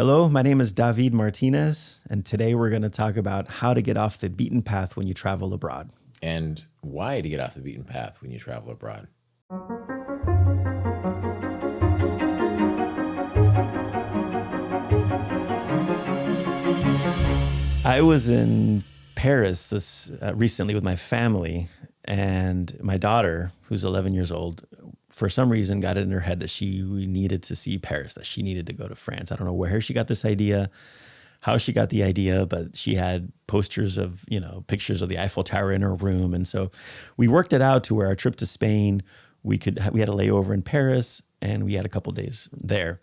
Hello, my name is David Martínez, and today we're going to talk about how to get off the beaten path when you travel abroad. And why to get off the beaten path when you travel abroad. I was in Paris this recently with my family, and my daughter, who's 11 years old, for some reason got it in her head that she needed to see Paris, that she needed to go to France. I don't know where she got this idea, how she got the idea, but she had posters of, pictures of the Eiffel Tower in her room. And so we worked it out to where our trip to Spain, we had a layover in Paris and we had a couple days there.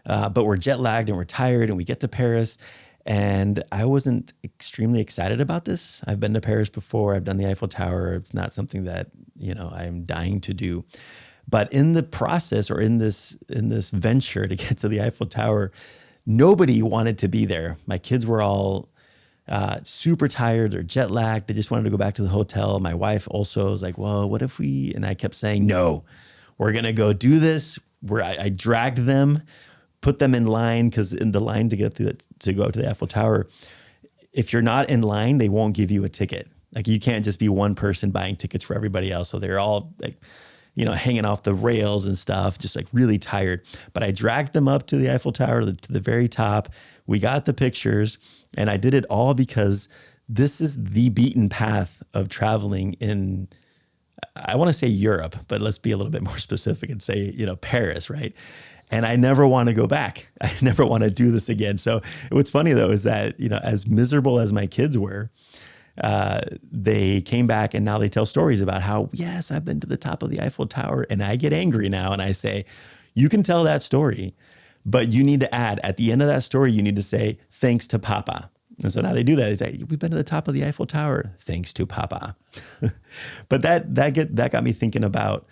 But we're jet lagged and we're tired and we get to Paris. And I wasn't extremely excited about this. I've been to Paris before. I've done the Eiffel Tower. It's not something that, I'm dying to do. But in the process, or in this venture to get to the Eiffel Tower, nobody wanted to be there. My kids were all super tired. They're jet lagged. They just wanted to go back to the hotel. My wife also was like, well, what if we, and I kept saying, no, we're going to go do this. I dragged them, put them in line, because in the line to get to go up to the Eiffel Tower, if you're not in line, they won't give you a ticket. Like, you can't just be one person buying tickets for everybody else. So they're all like, hanging off the rails and stuff, just like really tired. But I dragged them up to the Eiffel Tower, to the very top. We got the pictures, and I did it all because this is the beaten path of traveling in, I want to say Europe, but let's be a little bit more specific and say, Paris, right? And I never want to go back. I never want to do this again. So what's funny though is that, as miserable as my kids were, they came back and now they tell stories about how, yes, I've been to the top of the Eiffel Tower, and I get angry now. And I say, you can tell that story, but you need to add at the end of that story, you need to say, thanks to Papa. And so now they do that. They say, we've been to the top of the Eiffel Tower, thanks to Papa. But that got me thinking about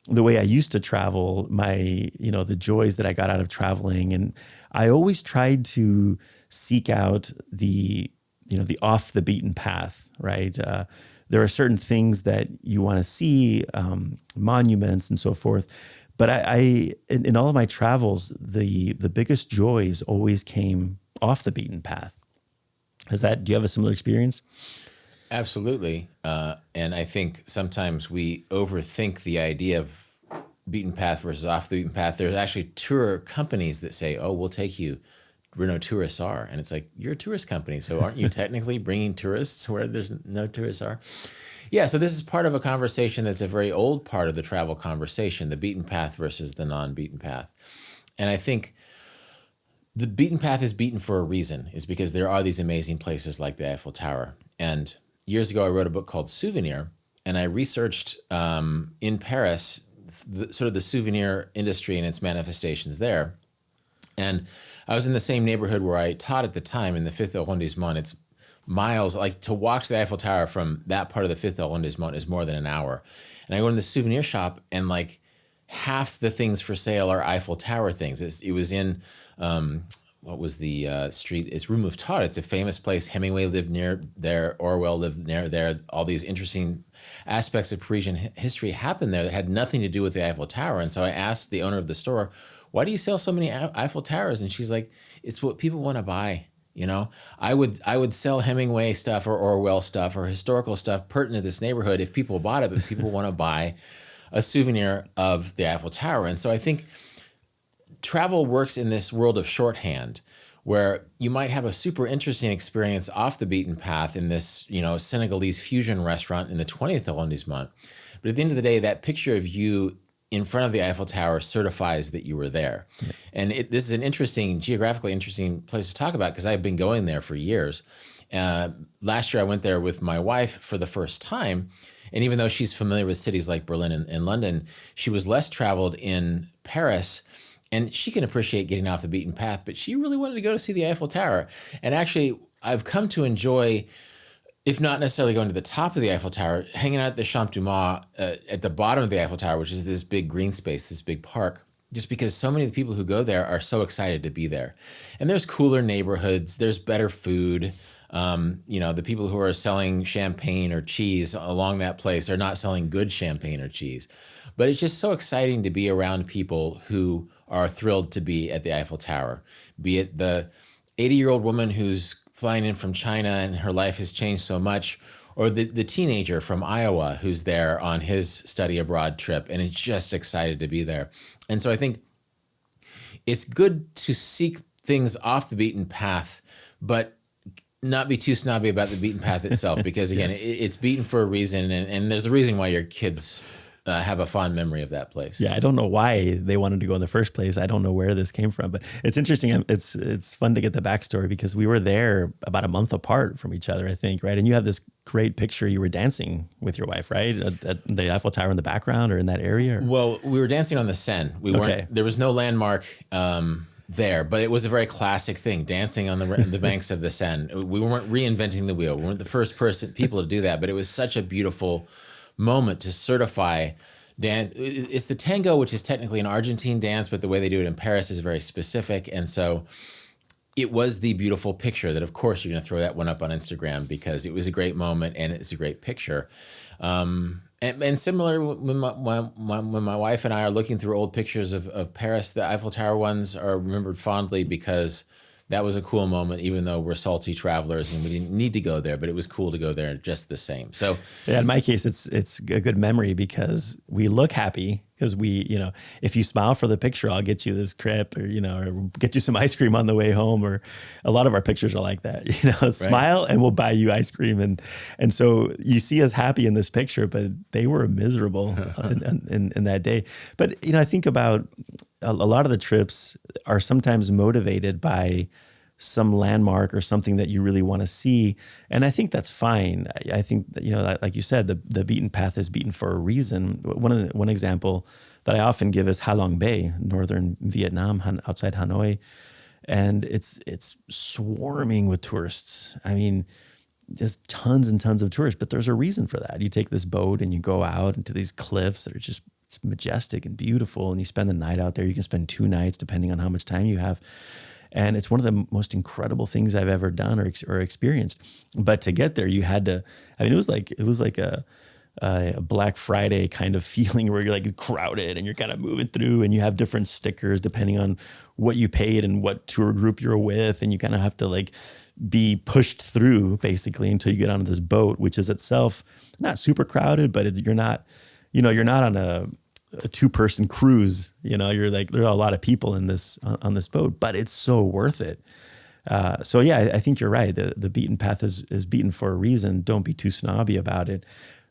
the way I used to travel, the joys that I got out of traveling. And I always tried to seek out the off the beaten path, right? There are certain things that you want to see, monuments and so forth. But I in all of my travels, the biggest joys always came off the beaten path. Do you have a similar experience? Absolutely. And I think sometimes we overthink the idea of beaten path versus off the beaten path. There's actually tour companies that say, oh, we'll take you where no tourists are. And it's like, you're a tourist company, so aren't you technically bringing tourists where there's no tourists are? Yeah, so this is part of a conversation that's a very old part of the travel conversation, the beaten path versus the non-beaten path. And I think the beaten path is beaten for a reason. It's because there are these amazing places like the Eiffel Tower. And years ago, I wrote a book called Souvenir, and I researched in Paris, sort of the souvenir industry and its manifestations there. And I was in the same neighborhood where I taught at the time in the 5th arrondissement. It's miles, like to walk to the Eiffel Tower from that part of the 5th arrondissement is more than an hour. And I go in the souvenir shop, and like half the things for sale are Eiffel Tower things. It was in, what was the street? It's Rue Mouffetard. It's a famous place. Hemingway lived near there. Orwell lived near there. All these interesting aspects of Parisian history happened there that had nothing to do with the Eiffel Tower. And so I asked the owner of the store, why do you sell so many Eiffel Towers? And she's like, it's what people want to buy. I would sell Hemingway stuff or Orwell stuff or historical stuff pertinent to this neighborhood if people bought it, but people want to buy a souvenir of the Eiffel Tower. And so I think travel works in this world of shorthand, where you might have a super interesting experience off the beaten path in this, Senegalese fusion restaurant in the 20th arrondissement. But at the end of the day, that picture of you in front of the Eiffel Tower certifies that you were there. Yeah. And this is an geographically interesting place to talk about, because I've been going there for years. Last year I went there with my wife for the first time. And even though she's familiar with cities like Berlin and London, she was less traveled in Paris. And she can appreciate getting off the beaten path, but she really wanted to go to see the Eiffel Tower. And actually, I've come to enjoy, if not necessarily going to the top of the Eiffel Tower, hanging out at the Champ du Mars at the bottom of the Eiffel Tower, which is this big green space, this big park, just because so many of the people who go there are so excited to be there. And there's cooler neighborhoods, there's better food. The people who are selling champagne or cheese along that place are not selling good champagne or cheese. But it's just so exciting to be around people who are thrilled to be at the Eiffel Tower, be it the 80-year-old woman who's flying in from China and her life has changed so much, or the teenager from Iowa who's there on his study abroad trip and is just excited to be there. And so I think it's good to seek things off the beaten path, but not be too snobby about the beaten path itself, because again, yes. It's beaten for a reason, and there's a reason why your kids have a fond memory of that place. Yeah, I don't know why they wanted to go in the first place. I don't know where this came from, but it's interesting. It's fun to get the backstory, because we were there about a month apart from each other, I think, right? And you have this great picture. You were dancing with your wife, right? At the Eiffel Tower in the background, or in that area? Or? Well, we were dancing on the Seine. We weren't. There was no landmark there, but it was a very classic thing, dancing on the banks of the Seine. We weren't reinventing the wheel. We weren't the first people to do that, but it was such a beautiful moment to certify dance. It's the tango, which is technically an Argentine dance, but the way they do it in Paris is very specific. And so it was the beautiful picture that, of course, you're going to throw that one up on Instagram, because it was a great moment and it's a great picture. And similar, when my wife and I are looking through old pictures of Paris, the Eiffel Tower ones are remembered fondly, because that was a cool moment, even though we're salty travelers and we didn't need to go there, but it was cool to go there just the same. So yeah, in my case, it's a good memory, because we look happy, because if you smile for the picture, I'll get you this crepe, or get you some ice cream on the way home, or a lot of our pictures are like that, smile and we'll buy you ice cream. And so you see us happy in this picture, but they were miserable in that day. But, I think about a lot of the trips are sometimes motivated by some landmark or something that you really want to see. And I think that's fine. I think that, like you said, the beaten path is beaten for a reason. One example that I often give is Ha Long Bay, northern Vietnam, outside Hanoi. And it's swarming with tourists. I mean, just tons and tons of tourists, but there's a reason for that. You take this boat and you go out into these cliffs that are just, it's majestic and beautiful, and you spend the night out there. You can spend 2 nights depending on how much time you have. And it's one of the most incredible things I've ever done or experienced. But to get there, you had to, it was like a Black Friday kind of feeling, where you're like crowded and you're kind of moving through, and you have different stickers depending on what you paid and what tour group you're with. And you kind of have to like be pushed through basically until you get onto this boat, which is itself not super crowded, but you're not on a 2-person cruise. You're like, there are a lot of people on this boat, but it's so worth it. So yeah, I think you're right. The beaten path is beaten for a reason. Don't be too snobby about it.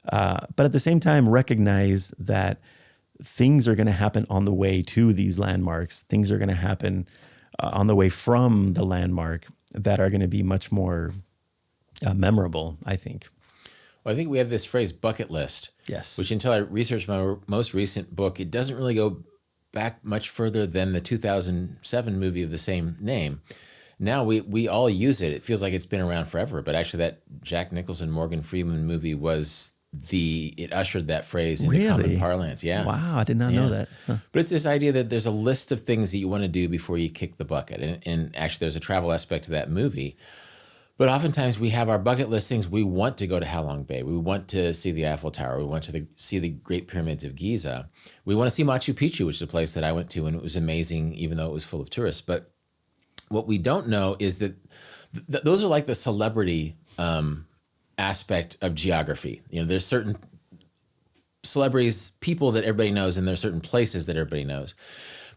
But at the same time, recognize that things are going to happen on the way to these landmarks. Things are going to happen on the way from the landmark that are going to be much more memorable, I think. Well, I think we have this phrase, bucket list. Yes. Which, until I researched my most recent book, it doesn't really go back much further than the 2007 movie of the same name. Now we all use it. It feels like it's been around forever, but actually that Jack Nicholson, Morgan Freeman movie it ushered that phrase into common parlance. Yeah. Wow, I did not know that. Huh. But it's this idea that there's a list of things that you want to do before you kick the bucket. And actually there's a travel aspect to that movie. But oftentimes we have our bucket list things. We want to go to Ha Long Bay. We want to see the Eiffel Tower. We want to see the Great Pyramids of Giza. We want to see Machu Picchu, which is a place that I went to, and it was amazing, even though it was full of tourists. But what we don't know is that those are like the celebrity aspect of geography. There's certain celebrities, people that everybody knows, and there's certain places that everybody knows.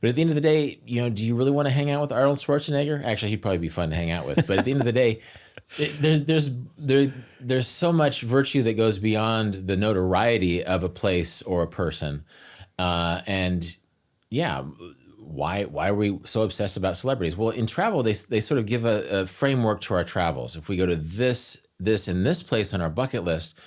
But at the end of the day, do you really want to hang out with Arnold Schwarzenegger? Actually, he'd probably be fun to hang out with. But at the end of the day, there's so much virtue that goes beyond the notoriety of a place or a person. And yeah, why are we so obsessed about celebrities? Well, in travel, they sort of give a framework to our travels. If we go to this, and this place on our bucket list,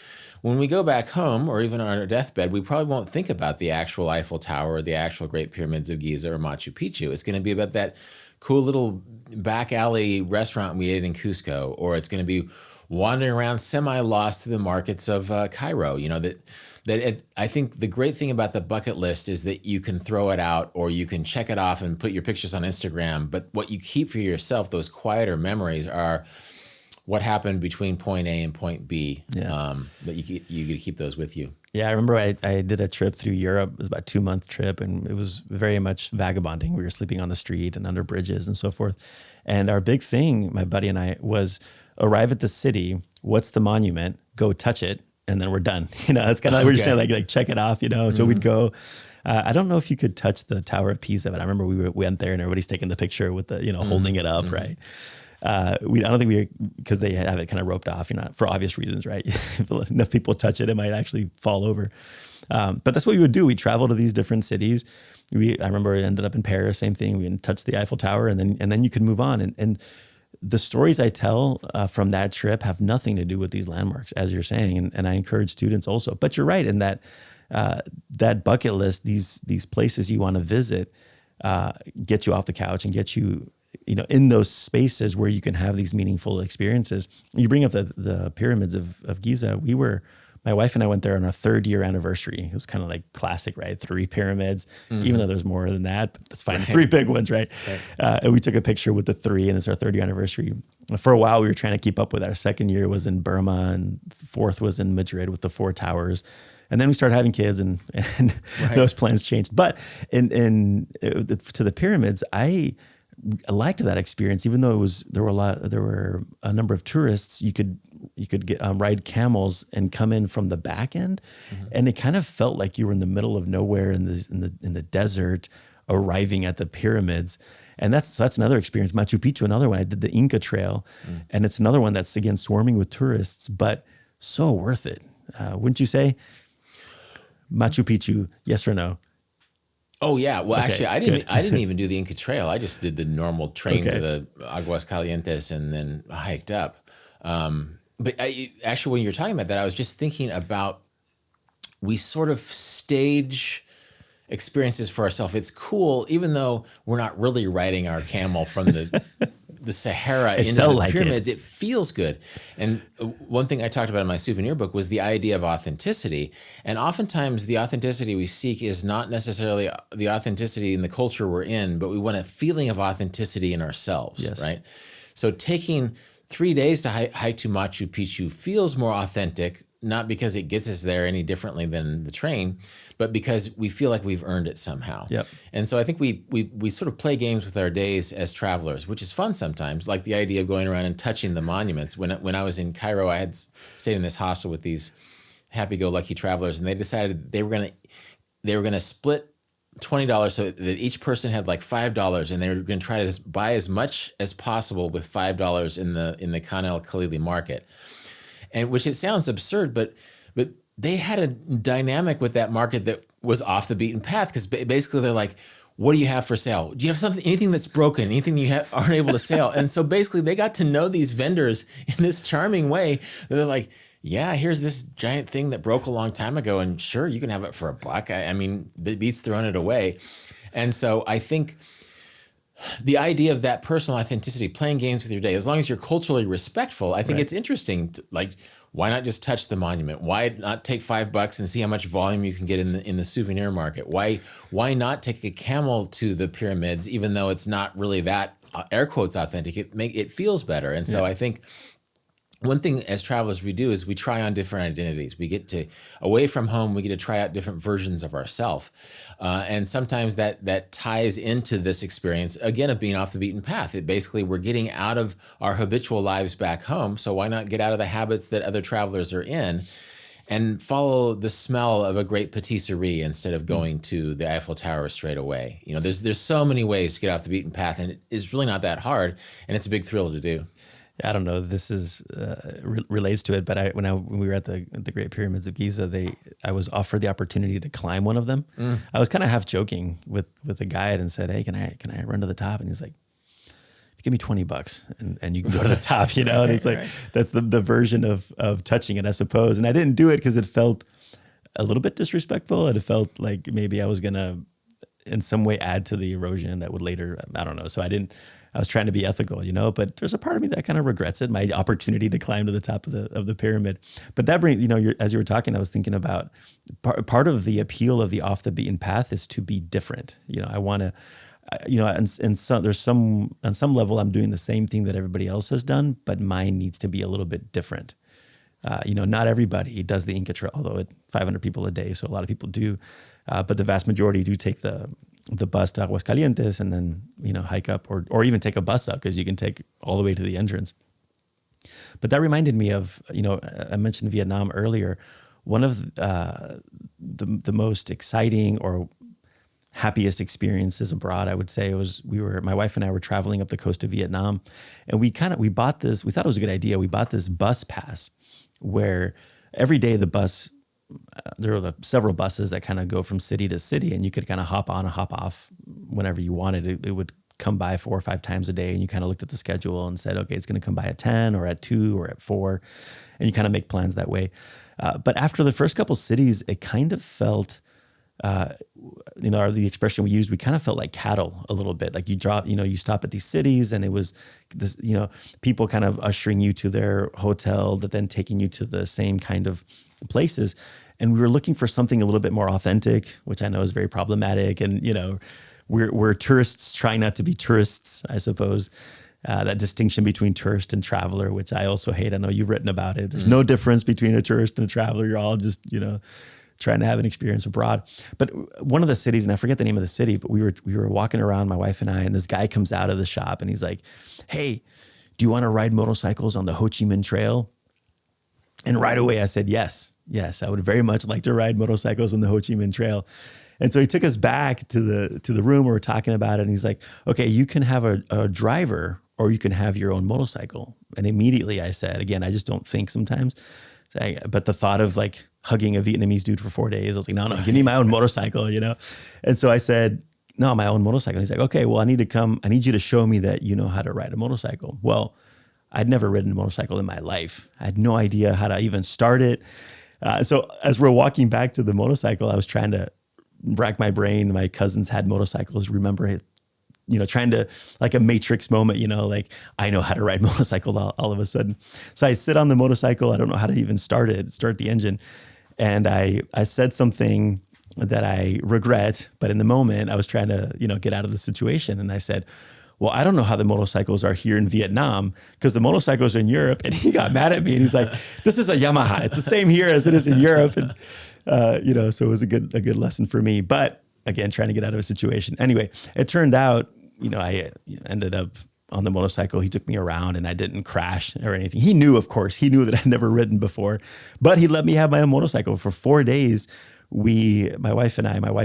when we go back home, or even on our deathbed, we probably won't think about the actual Eiffel Tower or the actual Great Pyramids of Giza or Machu Picchu. It's going to be about that cool little back alley restaurant we ate in Cusco, or it's going to be wandering around semi-lost through the markets of Cairo. I think the great thing about the bucket list is that you can throw it out, or you can check it off and put your pictures on Instagram. But what you keep for yourself, those quieter memories, are what happened between point A and point B. Yeah. But you get to keep those with you. Yeah, I remember I did a trip through Europe. It was about a 2-month trip, and it was very much vagabonding. We were sleeping on the street and under bridges and so forth. And our big thing, my buddy and I, was arrive at the city. What's the monument? Go touch it, and then we're done. It's kind of like what you're saying, like check it off. So we'd go. I don't know if you could touch the Tower of Pisa, but I remember we went there and everybody's taking the picture with the holding it up, right? I don't think because they have it kind of roped off, for obvious reasons, right? If enough people touch it, it might actually fall over. But that's what we would do. We travel to these different cities. I remember we ended up in Paris, same thing. We touched the Eiffel Tower, and then you could move on. And the stories I tell from that trip have nothing to do with these landmarks, as you're saying. And I encourage students also. But you're right in that that bucket list, these places you want to visit, get you off the couch and get you in those spaces where you can have these meaningful experiences. You bring up the pyramids of Giza. My wife and I went there on our 3rd year anniversary. It was kind of like classic, right? 3 pyramids, even though there's more than that, but that's fine. Right. 3 big ones, right? And we took a picture with the 3, and it's our 3rd year anniversary. For a while, we were trying to keep up with it. Our 2nd year was in Burma, and 4th was in Madrid with the 4 towers. And then we started having kids, and right. Those plans changed. But to the pyramids, I liked that experience, even though there were a number of tourists. You could get ride camels and come in from the back end, and it kind of felt like you were in the middle of nowhere in the desert, arriving at the pyramids. And that's another experience. Machu Picchu, another one. I did the Inca Trail, and it's another one that's again swarming with tourists, but so worth it, wouldn't you say? Machu Picchu, yes or no? Oh yeah. Well, okay, actually, I didn't even do the Inca Trail. I just did the normal train to the Aguas Calientes and then hiked up. But actually, when you're talking about that, I was just thinking about, we sort of stage experiences for ourselves. It's cool, even though we're not really riding our camel from the Sahara into the pyramids. It feels good. And one thing I talked about in my souvenir book was the idea of authenticity. And oftentimes the authenticity we seek is not necessarily the authenticity in the culture we're in, but we want a feeling of authenticity in ourselves, right? So taking 3 days to hike to Machu Picchu feels more authentic, not because it gets us there any differently than the train, but because we feel like we've earned it somehow. Yep. And so I think we sort of play games with our days as travelers, which is fun sometimes, like the idea of going around and touching the monuments. When I was in Cairo, I had stayed in this hostel with these happy-go-lucky travelers, and they decided they were gonna split $20 so that each person had like $5, and they were going to try to buy as much as possible with $5 in the Khan el Khalili market. And which it sounds absurd, but they had a dynamic with that market that was off the beaten path, because basically they're like, what do you have for sale? Do you have anything that's broken, anything you aren't able to sell? And so basically they got to know these vendors in this charming way. They're like, yeah, here's this giant thing that broke a long time ago, and sure, you can have it for $1. I mean, it beats throwing it away. And so I think the idea of that personal authenticity, playing games with your day, as long as you're culturally respectful, I think it's interesting. Why not just touch the monument? Why not take $5 and see how much volume you can get in the souvenir market? Why not take a camel to the pyramids, even though it's not really that air quotes authentic? It feels better. And so I think one thing as travelers we do is we try on different identities. We get to, away from home, we get to try out different versions of ourselves. And sometimes that ties into this experience, again, of being off the beaten path. Basically, we're getting out of our habitual lives back home. So why not get out of the habits that other travelers are in and follow the smell of a great patisserie instead of going to the Eiffel Tower straight away? There's so many ways to get off the beaten path, and it's really not that hard. And it's a big thrill to do. I don't know. This is relates to it, but when we were at the Great Pyramids of Giza, I was offered the opportunity to climb one of them. I was kind of half joking with the guide and said, "Hey, can I run to the top?" And he's like, "Give me $20 and you can go to the top," And it's like that's the version of touching it, I suppose. And I didn't do it because it felt a little bit disrespectful, and it felt like maybe I was gonna in some way add to the erosion that would later, I don't know. So I was trying to be ethical, but there's a part of me that kind of regrets it, my opportunity to climb to the top of the pyramid. But that brings, as you were talking, I was thinking about part of the appeal of the off the beaten path is to be different. I want and so there's on some level, I'm doing the same thing that everybody else has done, but mine needs to be a little bit different. Not everybody does the Inca Trail, although 500 people a day, so a lot of people do. But the vast majority do take the bus to Aguascalientes and then, hike up or even take a bus up, because you can take all the way to the entrance. But that reminded me of, I mentioned Vietnam earlier. One of the most exciting or happiest experiences abroad, I would say, was my wife and I were traveling up the coast of Vietnam, and we bought this. We thought it was a good idea. We bought this bus pass where every day the bus, there were several buses that kind of go from city to city, and you could kind of hop on and hop off whenever you wanted. It would come by 4 or 5 times a day, and you kind of looked at the schedule and said, okay, it's going to come by at 10 or at 2 or at 4, and you kind of make plans that way. But after the first couple cities, it kind of felt, the expression we used, we kind of felt like cattle a little bit. Like you stop at these cities, and it was this, people kind of ushering you to their hotel, that then taking you to the same kind of places. And we were looking for something a little bit more authentic, which I know is very problematic. And, we're tourists trying not to be tourists, I suppose. That distinction between tourist and traveler, which I also hate. I know you've written about it. There's no difference between a tourist and a traveler. You're all just, trying to have an experience abroad. But one of the cities, and I forget the name of the city, but we were walking around, my wife and I, and this guy comes out of the shop and he's like, hey, do you want to ride motorcycles on the Ho Chi Minh Trail? And right away I said, yes, I would very much like to ride motorcycles on the Ho Chi Minh Trail. And so he took us back to the room where we're talking about it. And he's like, okay, you can have a driver or you can have your own motorcycle. And immediately I said, again, I just don't think sometimes. But the thought of like hugging a Vietnamese dude for 4 days, I was like, no, give me my own motorcycle, And so I said, no, my own motorcycle. And he's like, okay, well, I need you to show me that you know how to ride a motorcycle. Well, I'd never ridden a motorcycle in my life. I had no idea how to even start it. So as we're walking back to the motorcycle, I was trying to rack my brain. My cousins had motorcycles, remember it, trying to, like a Matrix moment, like I know how to ride motorcycle all of a sudden. So I sit on the motorcycle. I don't know how to even start the engine. And I said something that I regret, but in the moment I was trying to, get out of the situation. And I said, well, I don't know how the motorcycles are here in Vietnam because the motorcycles are in Europe. And he got mad at me and he's like, this is a Yamaha. It's the same here as it is in Europe. And, so it was a good lesson for me. But again, trying to get out of a situation. Anyway, it turned out, I ended up on the motorcycle. He took me around and I didn't crash or anything. He knew, of course, that I'd never ridden before, but he let me have my own motorcycle for 4 days. My wife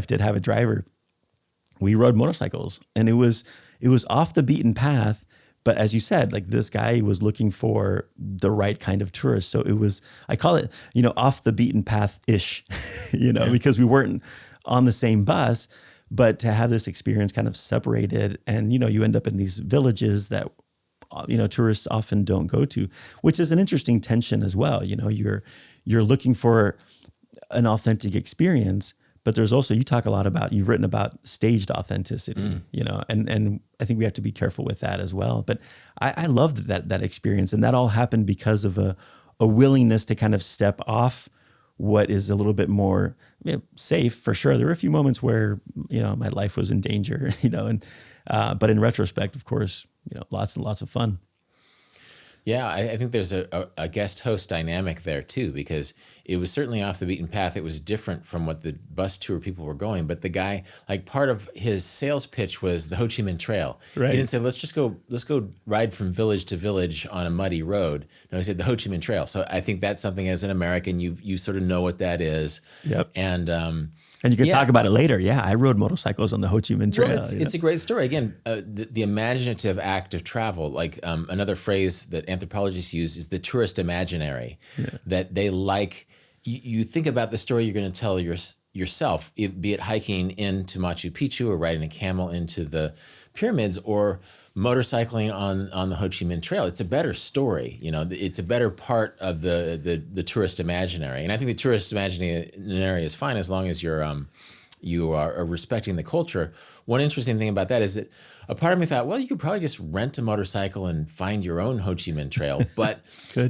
did have a driver. We rode motorcycles and it was off the beaten path. But as you said, like this guy was looking for the right kind of tourist. So it was, I call it, off the beaten path-ish, because we weren't on the same bus, but to have this experience kind of separated and, you end up in these villages that, tourists often don't go to, which is an interesting tension as well. You're looking for an authentic experience, but there's also, you've written about staged authenticity, and I think we have to be careful with that as well. But I loved that experience, and that all happened because of a willingness to kind of step off what is a little bit more safe, for sure. There were a few moments where, my life was in danger, but in retrospect, of course, lots and lots of fun. Yeah, I think there's a guest host dynamic there too, because it was certainly off the beaten path. It was different from what the bus tour people were going. But the guy, like part of his sales pitch was the Ho Chi Minh Trail. Right. He didn't say, let's go ride from village to village on a muddy road. No, he said the Ho Chi Minh Trail. So I think that's something as an American, you sort of know what that is. Yep. And you can talk about it later. Yeah, I rode motorcycles on the Ho Chi Minh Trail. Well, it's a great story. Again, the imaginative act of travel, like another phrase that anthropologists use is the tourist imaginary, that they like. You think about the story you're going to tell yourself, be it hiking into Machu Picchu or riding a camel into the pyramids or motorcycling on the Ho Chi Minh Trail. It's a better story. It's a better part of the tourist imaginary. And I think the tourist imaginary is fine as long as you're you are respecting the culture. One interesting thing about that is that a part of me thought, well, you could probably just rent a motorcycle and find your own Ho Chi Minh Trail. But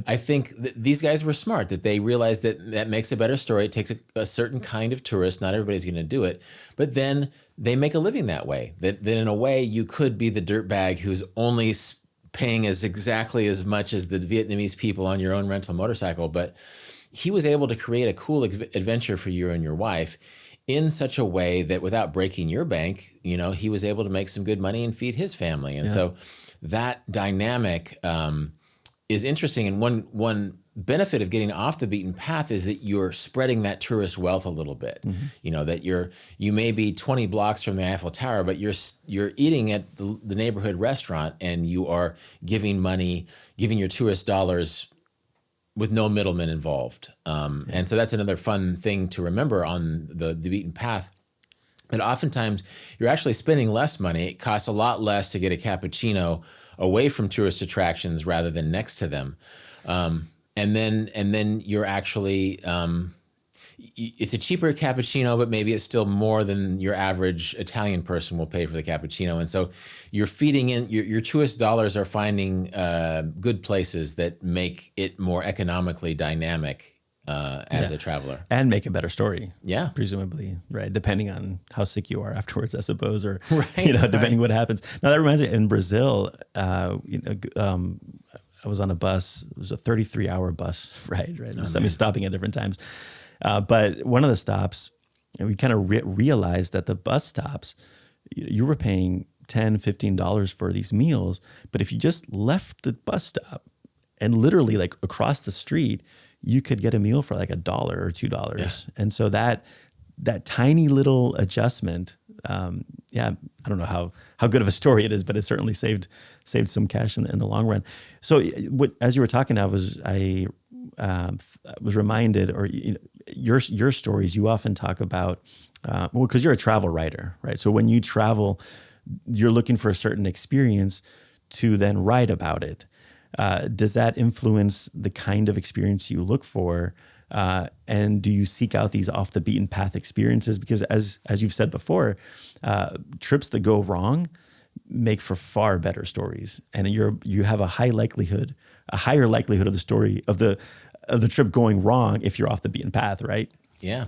I think these guys were smart, that they realized that that makes a better story. It takes a certain kind of tourist. Not everybody's going to do it. But then they make a living that way. That in a way, you could be the dirtbag who's only paying exactly as much as the Vietnamese people on your own rental motorcycle. But he was able to create a cool adventure for you and your wife in such a way that without breaking your bank, he was able to make some good money and feed his family. And so that dynamic is interesting. And one benefit of getting off the beaten path is that you're spreading that tourist wealth a little bit. That you may be 20 blocks from the Eiffel Tower, but you're eating at the neighborhood restaurant, and you are giving your tourist dollars with no middlemen involved. And so that's another fun thing to remember on the beaten path, that oftentimes you're actually spending less money. It costs a lot less to get a cappuccino away from tourist attractions rather than next to them. And then you're actually, it's a cheaper cappuccino, but maybe it's still more than your average Italian person will pay for the cappuccino. And so you're feeding in, your tourist dollars are finding good places that make it more economically dynamic as a traveler. And make a better story. Yeah. Presumably, right? Depending on how sick you are afterwards, I suppose, or, depending what happens. Now that reminds me, in Brazil, I was on a bus. It was a 33-hour bus ride, right? Stopping at different times. But one of the stops, we kind of realized that the bus stops, you were paying $10, $15 for these meals. But if you just left the bus stop and literally like across the street, you could get a meal for like $1 or $2. Yeah. And so that tiny little adjustment, I don't know how good of a story it is, but it certainly saved some cash in the long run. So as you were talking, I was reminded, or your stories, you often talk about, because you're a travel writer, right? So when you travel, you're looking for a certain experience to then write about it. Does that influence the kind of experience you look for? And do you seek out these off the beaten path experiences? Because as you've said before, trips that go wrong make for far better stories, and you have a higher likelihood of the story of the trip going wrong if you're off the beaten path, right? Yeah.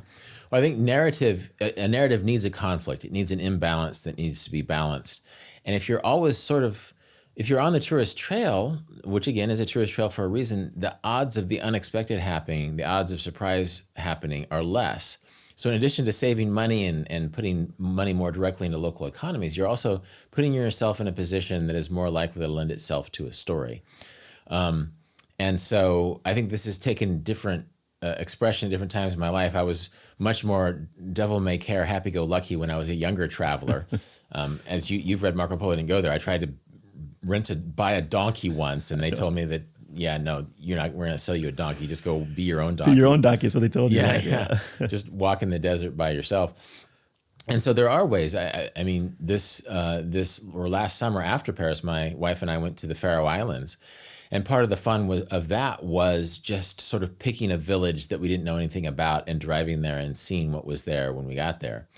Well, I think a narrative needs a conflict. It needs an imbalance that needs to be balanced. And if you're on the tourist trail, which again is a tourist trail for a reason, the odds of the unexpected happening, the odds of surprise happening are less. So in addition to saving money and putting money more directly into local economies, you're also putting yourself in a position that is more likely to lend itself to a story. And so I think this has taken different expression at different times in my life. I was much more devil may care, happy-go-lucky when I was a younger traveler. As you've read Marco Polo, didn't go there. I tried to buy a donkey once, and they told me that, no, we're going to sell you a donkey. Just go be your own donkey. Be your own donkey is what they told you. Yeah. Just walk in the desert by yourself. And so there are ways. I mean, last summer after Paris, my wife and I went to the Faroe Islands. And part of the fun of that was just sort of picking a village that we didn't know anything about and driving there and seeing what was there when we got there.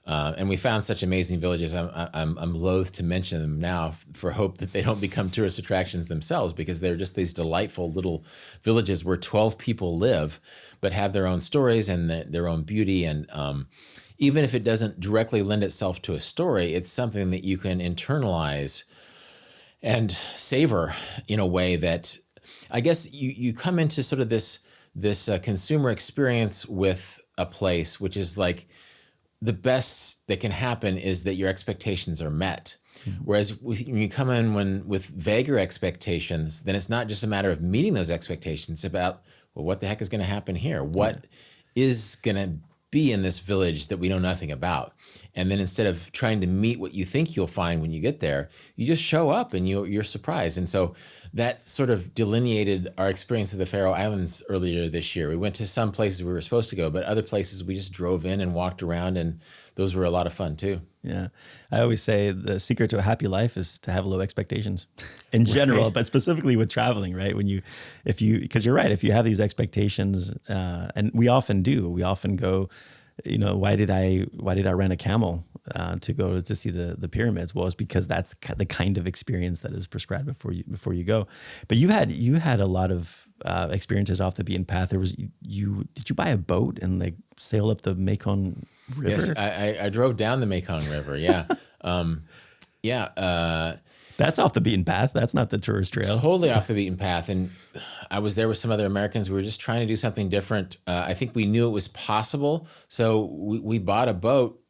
And we found such amazing villages. I'm loath to mention them now for hope that they don't become tourist attractions themselves, because they're just these delightful little villages where 12 people live, but have their own stories and their own beauty. And even if it doesn't directly lend itself to a story, it's something that you can internalize and savor in a way that, I guess, you come into sort of this consumer experience with a place, which is like the best that can happen is that your expectations are met. Mm-hmm. Whereas when you come in with vaguer expectations, then it's not just a matter of meeting those expectations. It's about, well, what the heck is going to happen here? What is going to be in this village that we know nothing about? And then instead of trying to meet what you think you'll find when you get there, you just show up and you're surprised. And so that sort of delineated our experience of the Faroe Islands earlier this year. We went to some places we were supposed to go, but other places we just drove in and walked around, and those were a lot of fun too. Yeah. I always say the secret to a happy life is to have low expectations in general, right. But specifically with traveling, right? Because you're right, if you have these expectations, and we often do, we often go why did I rent a camel to go to see the pyramids? Well, it's because that's the kind of experience that is prescribed before you go. But you had a lot of experiences off the beaten path. Did you buy a boat and like sail up the Mekong River? Yes, I drove down the Mekong River. Yeah. That's off the beaten path. That's not the tourist trail. Totally off the beaten path. And I was there with some other Americans. We were just trying to do something different. I think we knew it was possible. So we bought a boat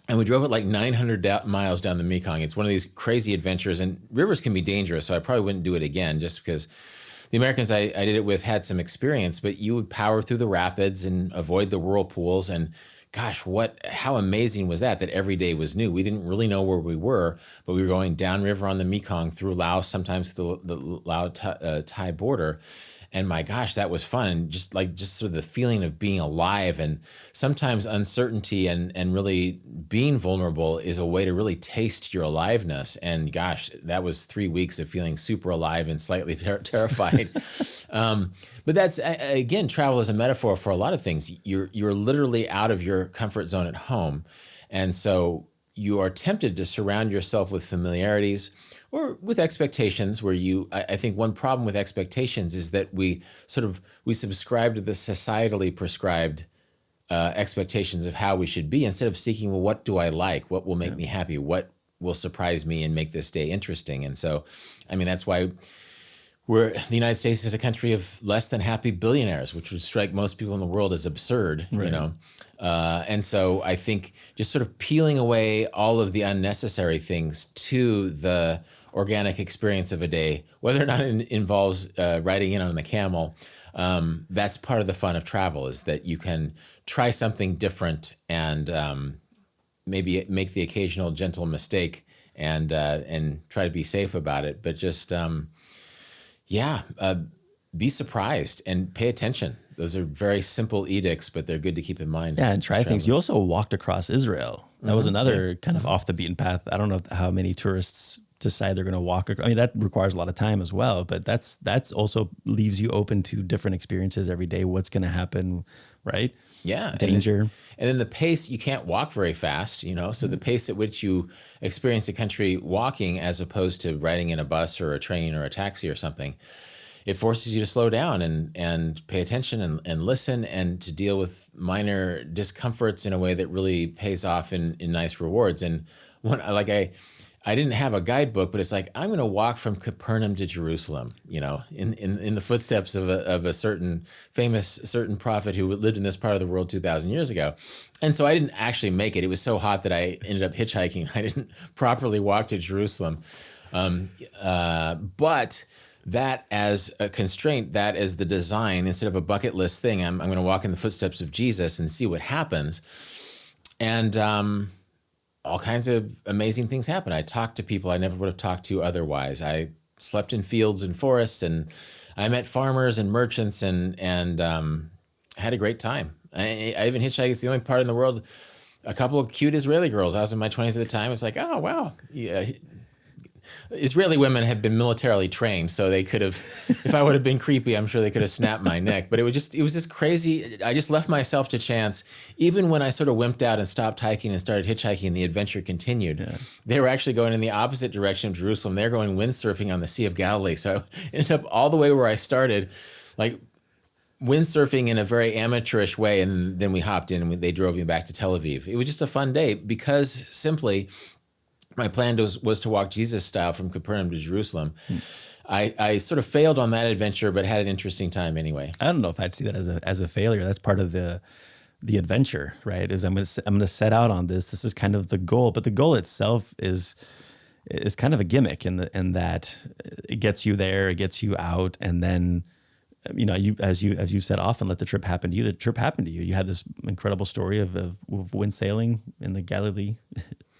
and we drove it like 900 miles down the Mekong. It's one of these crazy adventures, and rivers can be dangerous. So I probably wouldn't do it again just because the Americans I did it with had some experience, but you would power through the rapids and avoid the whirlpools. And gosh, how amazing was that every day was new. We didn't really know where we were, but we were going downriver on the Mekong through Laos, sometimes through the Lao-Thai border. And my gosh, that was fun. And just sort of the feeling of being alive, and sometimes uncertainty and really being vulnerable is a way to really taste your aliveness. And gosh, that was 3 weeks of feeling super alive and slightly terrified. But that's, again, travel is a metaphor for a lot of things. You're literally out of your comfort zone at home. And so you are tempted to surround yourself with familiarities or with expectations where I think one problem with expectations is that we subscribe to the societally prescribed expectations of how we should be, instead of seeking, well, what do I like? What will make me happy? What will surprise me and make this day interesting? And so, I mean, that's why the United States is a country of less than happy billionaires, which would strike most people in the world as absurd, right. And so I think just sort of peeling away all of the unnecessary things to the organic experience of a day, whether or not it involves riding in on a camel, that's part of the fun of travel, is that you can try something different and maybe make the occasional gentle mistake and try to be safe about it. But just, be surprised and pay attention. Those are very simple edicts, but they're good to keep in mind. Yeah, and try things. You also walked across Israel. That was another kind of off the beaten path. I don't know how many tourists decide they're going to walk. I mean, that requires a lot of time as well, but that's also leaves you open to different experiences every day. What's going to happen, right? Yeah. Danger. And then the pace, you can't walk very fast, so the pace at which you experience the country walking, as opposed to riding in a bus or a train or a taxi or something, it forces you to slow down and pay attention and listen, and to deal with minor discomforts in a way that really pays off in nice rewards. And I didn't have a guidebook, but it's like, I'm going to walk from Capernaum to Jerusalem, in the footsteps of a certain prophet who lived in this part of the world 2,000 years ago. And so I didn't actually make it. It was so hot that I ended up hitchhiking. I didn't properly walk to Jerusalem. But that as a constraint, that as the design, instead of a bucket list thing, I'm going to walk in the footsteps of Jesus and see what happens. And all kinds of amazing things happen. I talked to people I never would have talked to otherwise. I slept in fields and forests, and I met farmers and merchants, and had a great time. I even hitchhiked. It's the only part in the world. A couple of cute Israeli girls. I was in my 20s at the time. It's like, oh, wow. Yeah. Israeli women have been militarily trained, so they could have, if I would have been creepy, I'm sure they could have snapped my neck. But it was just crazy. I just left myself to chance. Even when I sort of wimped out and stopped hiking and started hitchhiking, the adventure continued. Yeah. They were actually going in the opposite direction of Jerusalem. They're going windsurfing on the Sea of Galilee. So I ended up all the way where I started, like windsurfing in a very amateurish way. And then we hopped in and they drove me back to Tel Aviv. It was just a fun day, because simply my plan was to walk Jesus style from Capernaum to Jerusalem. I sort of failed on that adventure, but had an interesting time anyway. I don't know if I'd see that as a failure. That's part of the adventure, right? Is I'm gonna set out on this. This is kind of the goal, but the goal itself is kind of a gimmick in that it gets you there, it gets you out, and then you as you said often, let the trip happen to you. The trip happened to you. You had this incredible story of wind sailing in the Galilee.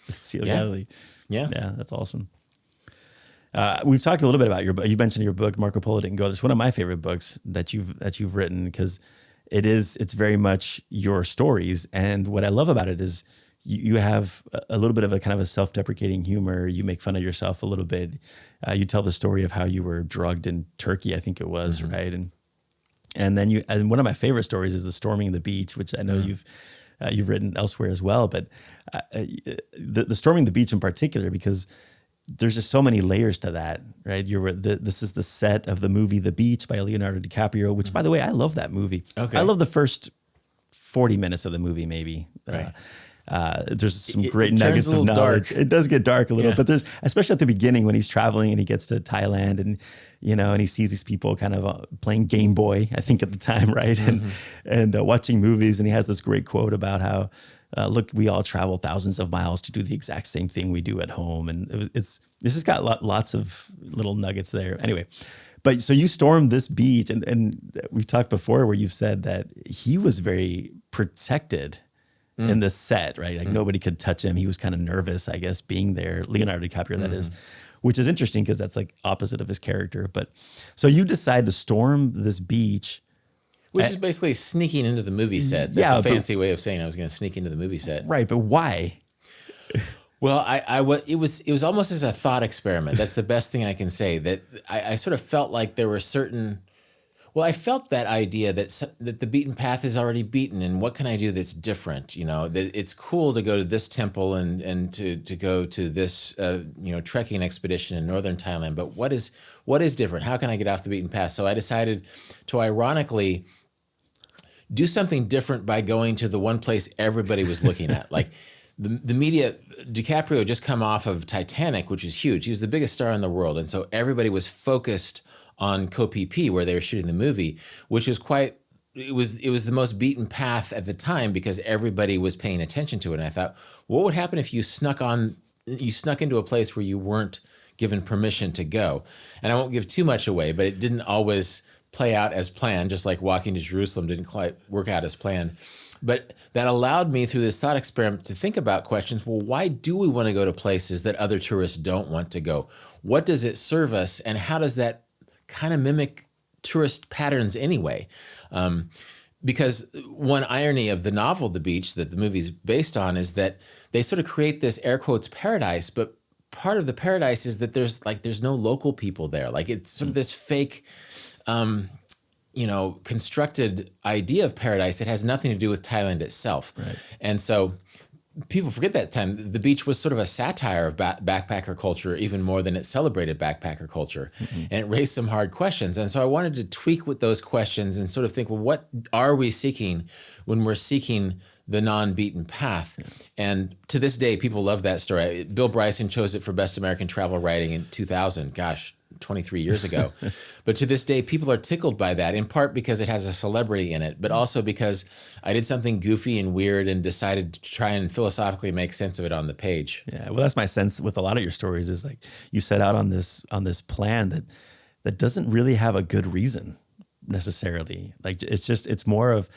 Sea of Galilee. Yeah, that's awesome. We've talked a little bit about you mentioned your book, Marco Polo Didn't Go. It's one of my favorite books that you've written, because it's very much your stories. And what I love about it is you have a little bit of a kind of a self-deprecating humor. You make fun of yourself a little bit. You tell the story of how you were drugged in Turkey, I think it was, right? And then and one of my favorite stories is the storming the beach, which I know you've you've written elsewhere as well. But the storming the beach in particular, because there's just so many layers to that, right? This is the set of the movie The Beach by Leonardo DiCaprio, which, by the way, I love that movie. Okay. I love the first 40 minutes of the movie, maybe. Right. There's some great nuggets of knowledge. Dark. It does get dark a little, but there's, especially at the beginning when he's traveling and he gets to Thailand and, and he sees these people kind of playing Game Boy, I think at the time, right? And watching movies. And he has this great quote about how, look, we all travel thousands of miles to do the exact same thing we do at home. And this has got lots of little nuggets there. Anyway, but so you stormed this beach, and we've talked before where you've said that he was very protected in the set, right? Like nobody could touch him. He was kind of nervous, I guess, being there. Leonardo DiCaprio, that is, which is interesting because that's like opposite of his character. But so you decide to storm this beach. Which is basically sneaking into the movie set. That's a fancy way of saying I was going to sneak into the movie set. Right, but why? Well, it was almost as a thought experiment. That's the best thing I can say. That I sort of felt like there were certain. Well, I felt that idea that the beaten path is already beaten, and what can I do that's different? That it's cool to go to this temple and to go to this trekking expedition in northern Thailand. But what is different? How can I get off the beaten path? So I decided to ironically do something different by going to the one place everybody was looking at. Like the media, DiCaprio just come off of Titanic, which is huge. He was the biggest star in the world. And so everybody was focused on Koh Phi Phi, where they were shooting the movie, which is it was the most beaten path at the time because everybody was paying attention to it. And I thought, what would happen if you snuck into a place where you weren't given permission to go? And I won't give too much away, but it didn't always play out as planned, just like walking to Jerusalem didn't quite work out as planned. But that allowed me through this thought experiment to think about questions. Well, why do we want to go to places that other tourists don't want to go? What does it serve us? And how does that kind of mimic tourist patterns anyway? Because one irony of the novel, The Beach, that the movie's based on, is that they sort of create this air quotes paradise, but part of the paradise is that there's no local people there. Like it's sort of this fake, constructed idea of paradise. It has nothing to do with Thailand itself. Right. And so people forget that time. The beach was sort of a satire of backpacker culture, even more than it celebrated backpacker culture. And it raised some hard questions. And so I wanted to tweak with those questions and sort of think, well, what are we seeking when we're seeking the non-beaten path? And to this day, people love that story. Bill Bryson chose it for Best American Travel Writing in 2000. Gosh, 23 years ago. But to this day, people are tickled by that, in part because it has a celebrity in it, but also because I did something goofy and weird and decided to try and philosophically make sense of it on the page. Yeah, well, that's my sense with a lot of your stories is like you set out on this plan that doesn't really have a good reason necessarily. Like it's more of,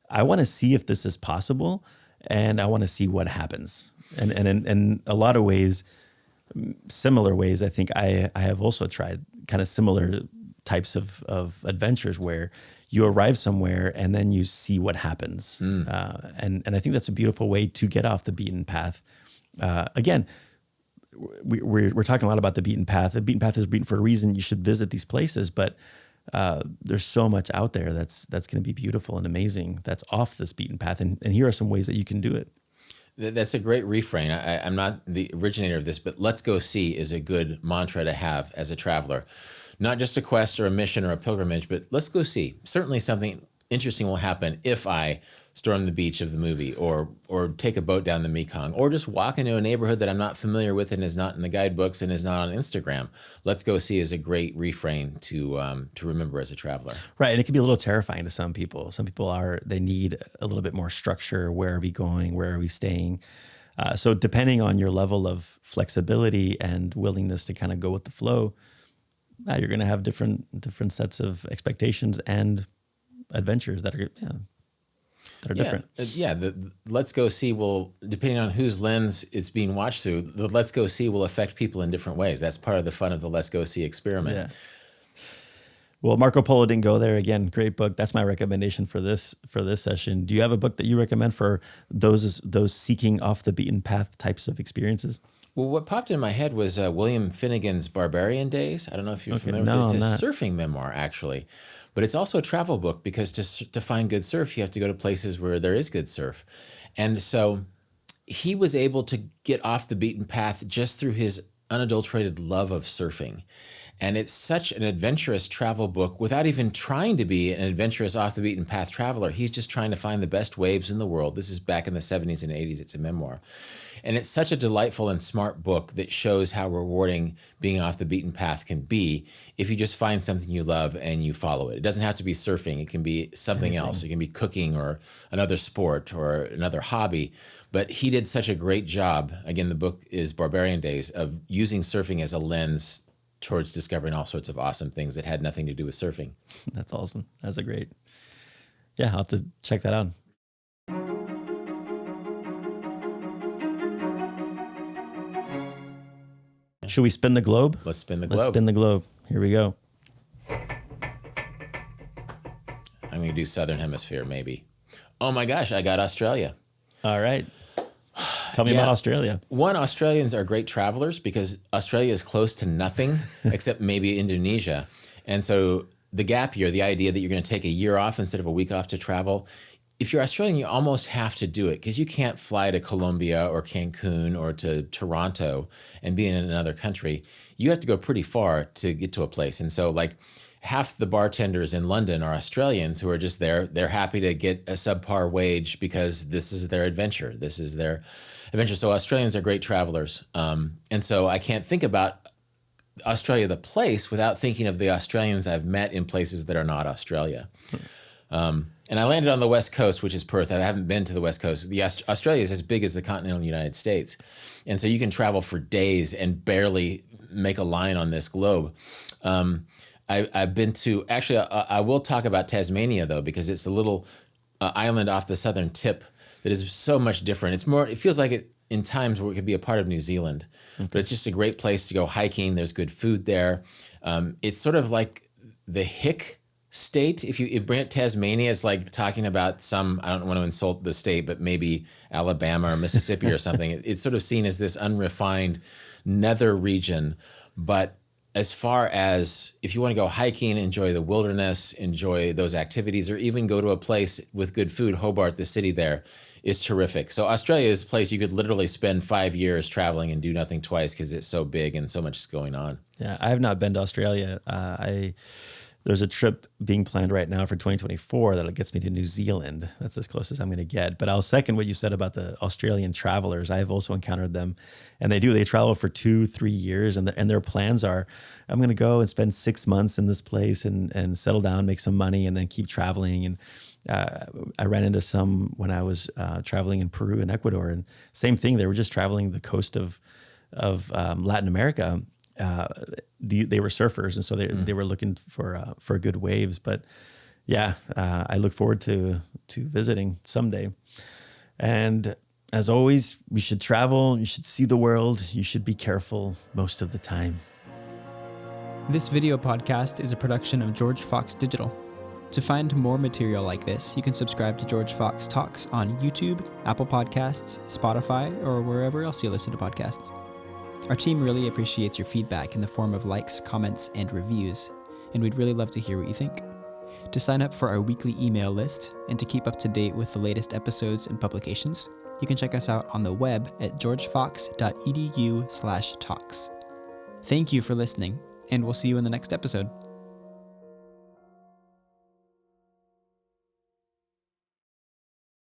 I want to see if this is possible and I want to see what happens. And in a lot of ways, similar ways, I think I have also tried kind of similar types of adventures where you arrive somewhere and then you see what happens. And I think that's a beautiful way to get off the beaten path. Again, we're talking a lot about the beaten path. The beaten path is beaten for a reason. You should visit these places, but there's so much out there that's going to be beautiful and amazing that's off this beaten path. And here are some ways that you can do it. That's a great refrain. I'm not the originator of this, but let's go see is a good mantra to have as a traveler. Not just a quest or a mission or a pilgrimage, but let's go see. Certainly something interesting will happen if I storm the beach of the movie or take a boat down the Mekong or just walk into a neighborhood that I'm not familiar with and is not in the guidebooks and is not on Instagram. Let's go see is a great refrain to remember as a traveler. Right. And it can be a little terrifying to some people. Some people they need a little bit more structure. Where are we going? Where are we staying? So depending on your level of flexibility and willingness to kind of go with the flow, you're going to have different sets of expectations and adventures that are different. The let's go see will, depending on whose lens it's being watched through, the let's go see will affect people in different ways. That's part of the fun of the let's go see experiment. Yeah. Well, Marco Polo didn't go there. Again, great book. That's my recommendation for this session. Do you have a book that you recommend for those seeking off the beaten path types of experiences? Well, what popped in my head was William Finnegan's Barbarian Days. I don't know if you're familiar with this. It's a surfing memoir, actually. But it's also a travel book because to find good surf, you have to go to places where there is good surf. And so he was able to get off the beaten path just through his unadulterated love of surfing. And it's such an adventurous travel book without even trying to be an adventurous off the beaten path traveler. He's just trying to find the best waves in the world. This is back in the 70s and 80s. It's a memoir. And it's such a delightful and smart book that shows how rewarding being off the beaten path can be if you just find something you love and you follow it. It doesn't have to be surfing. It can be something else. It can be cooking or another sport or another hobby. But he did such a great job. Again, the book is Barbarian Days, of using surfing as a lens towards discovering all sorts of awesome things that had nothing to do with surfing. That's awesome. That's a great. Yeah, I'll have to check that out. Should we spin the globe? Let's spin the globe. Let's spin the globe. Here we go. I'm going to do Southern Hemisphere, maybe. Oh my gosh, I got Australia. All right. Tell me about Australia. One, Australians are great travelers because Australia is close to nothing except maybe Indonesia. And so the gap year, the idea that you're going to take a year off instead of a week off to travel, if you're Australian, you almost have to do it because you can't fly to Colombia or Cancun or to Toronto and be in another country. You have to go pretty far to get to a place. And so like half the bartenders in London are Australians who are just there. They're happy to get a subpar wage because this is their adventure. This is their adventure. So Australians are great travelers. And so I can't think about Australia, the place, without thinking of the Australians I've met in places that are not Australia. And I landed on the West Coast, which is Perth. I haven't been to the West Coast. Australia is as big as the continental United States. And so you can travel for days and barely make a line on this globe. I've been to, actually, I will talk about Tasmania, though, because it's a little island off the southern tip that is so much different. It's more, it feels like it in times where it could be a part of New Zealand. But it's just a great place to go hiking. There's good food there. It's sort of like the hick state. If you brand Tasmania, it's like talking about some, I don't want to insult the state, but maybe Alabama or Mississippi or something. It's sort of seen as this unrefined nether region. But as far as if you want to go hiking, enjoy the wilderness, enjoy those activities, or even go to a place with good food, Hobart, the city there, is terrific. So Australia is a place you could literally spend 5 years traveling and do nothing twice because it's so big and so much is going on. Yeah, I have not been to Australia. There's a trip being planned right now for 2024 that gets me to New Zealand. That's as close as I'm going to get. But I'll second what you said about the Australian travelers. I've also encountered them, and they travel for 2-3 years, and their plans are, I'm going to go and spend 6 months in this place and settle down, make some money, and then keep traveling. And I ran into some when I was traveling in Peru and Ecuador, and same thing. They were just traveling the coast of Latin America. They were surfers, and so they were looking for good waves. But yeah, I look forward to visiting someday. And as always, we should travel. You should see the world. You should be careful most of the time. This video podcast is a production of George Fox Digital. To find more material like this, you can subscribe to George Fox Talks on YouTube, Apple Podcasts, Spotify, or wherever else you listen to podcasts. Our team really appreciates your feedback in the form of likes, comments, and reviews, and we'd really love to hear what you think. To sign up for our weekly email list and to keep up to date with the latest episodes and publications, you can check us out on the web at georgefox.edu/talks. Thank you for listening, and we'll see you in the next episode.